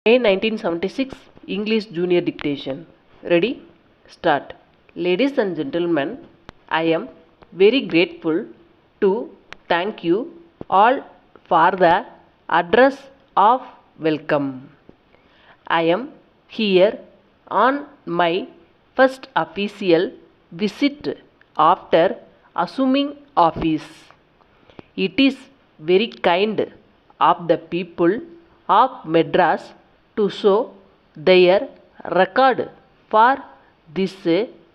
May 1976 English Junior Dictation. Ready? Start. Ladies and gentlemen, I am very grateful to thank you all for the address of welcome. I am here on my first official visit after assuming office. It is very kind of the people of Madras to show their record for this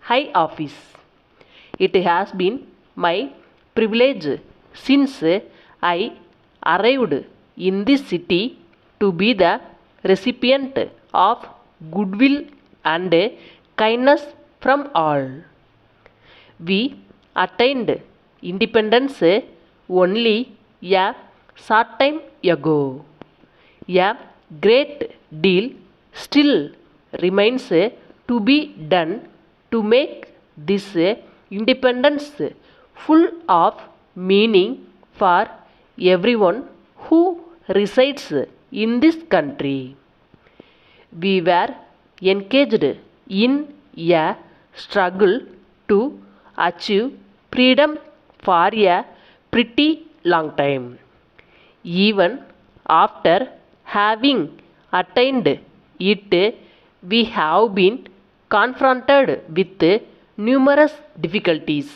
high office. It has been my privilege since I arrived in this city to be the recipient of goodwill and kindness from all. We attained independence only a short time ago. A great deal still remains to be done to make this independence full of meaning for everyone who resides in this country. We were engaged in a struggle to achieve freedom for a pretty long time. Even after having attained it, we have been confronted with numerous difficulties.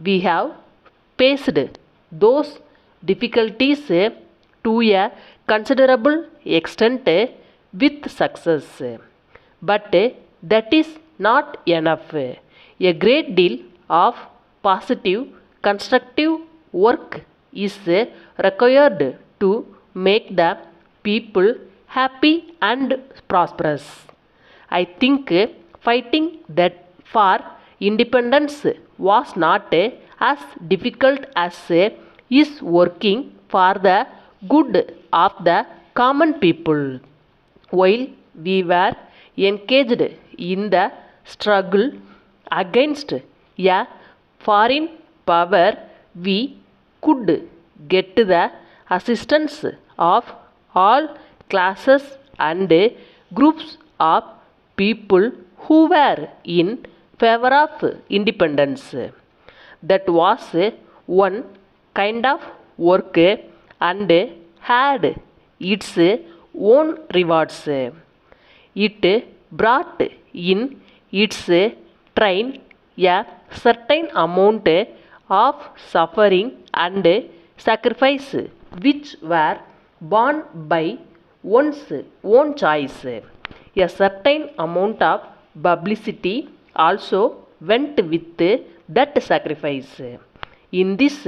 We have faced those difficulties to a considerable extent with success. But that is not enough. A great deal of positive, constructive work is required to make the people happy and prosperous. I think fighting that for independence was not as difficult as is working for the good of the common people. While we were engaged in the struggle against a foreign power, we could get the assistance of all classes and groups of people who were in favor of independence. That was one kind of work and had its own rewards. It brought in its train a certain amount of suffering and sacrifice which were borne by one's own choice. A certain amount of publicity also went with that sacrifice. In this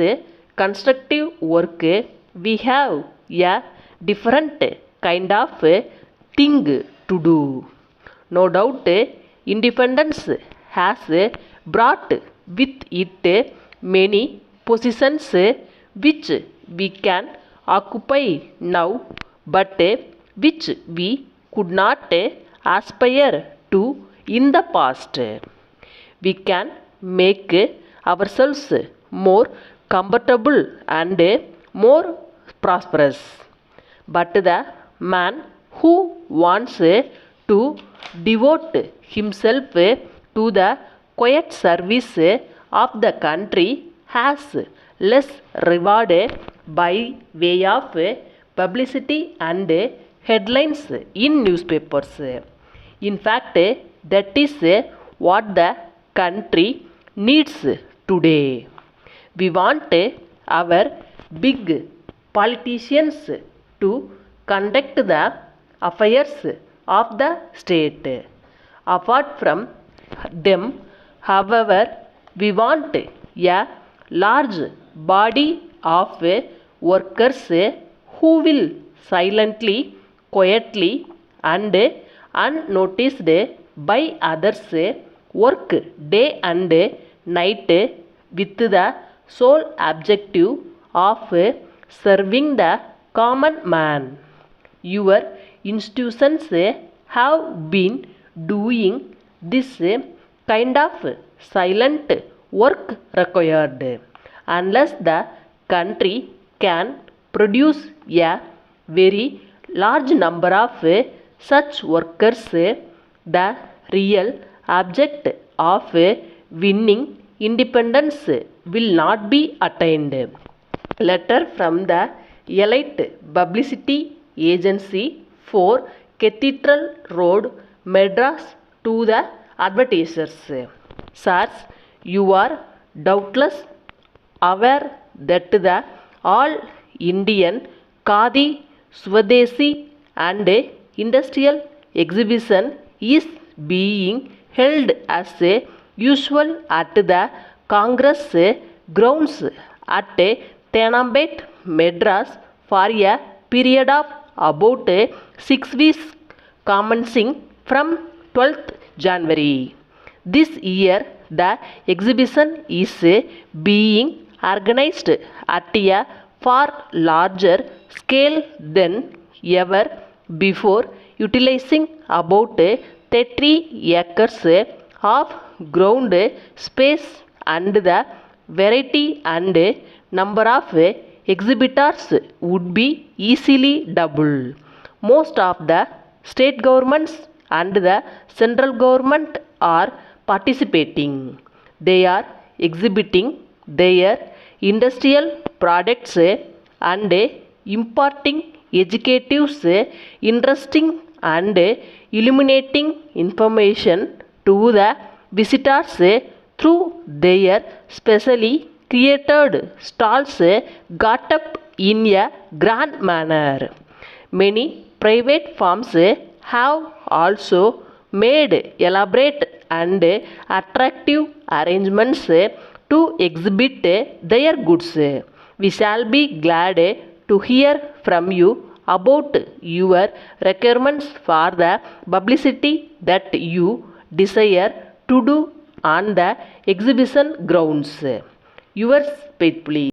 constructive work, we have a different kind of thing to do. No doubt, independence has brought with it many positions which we can occupy now, but which we could not aspire to in the past. We can make ourselves more comfortable and more prosperous. But the man who wants to devote himself to the quiet service of the country has less reward by way of publicity and headlines in newspapers. In fact, that is what the country needs today. We want our big politicians to conduct the affairs of the state. Apart from them, however, we want a large body of workers who will silently, quietly and unnoticed by others work day and night with the sole objective of serving the common man. Your institutions have been doing this kind of silent work required. Unless the country can produce a very large number of such workers, the real object of winning independence will not be attained. Letter from the Elite Publicity Agency for Cathedral Road, Madras to the advertisers. Sirs, you are doubtless aware that the All Indian Khadi Swadeshi and Industrial Exhibition is being held as usual at the Congress grounds at Tenambet, Madras for a period of about 6 weeks commencing from 12th January. This year the exhibition is being organized at a far larger scale than ever before, utilizing about 30 acres of ground space and the variety and number of exhibitors would be easily double. Most of the state governments and the central government are participating. They are exhibiting their industrial products and imparting educative, interesting and illuminating information to the visitors through their specially created stalls got up in a grand manner. Many private firms have also made elaborate and attractive arrangements to exhibit their goods. We shall be glad to hear from you about your requirements for the publicity that you desire to do on the exhibition grounds. Yours faithfully.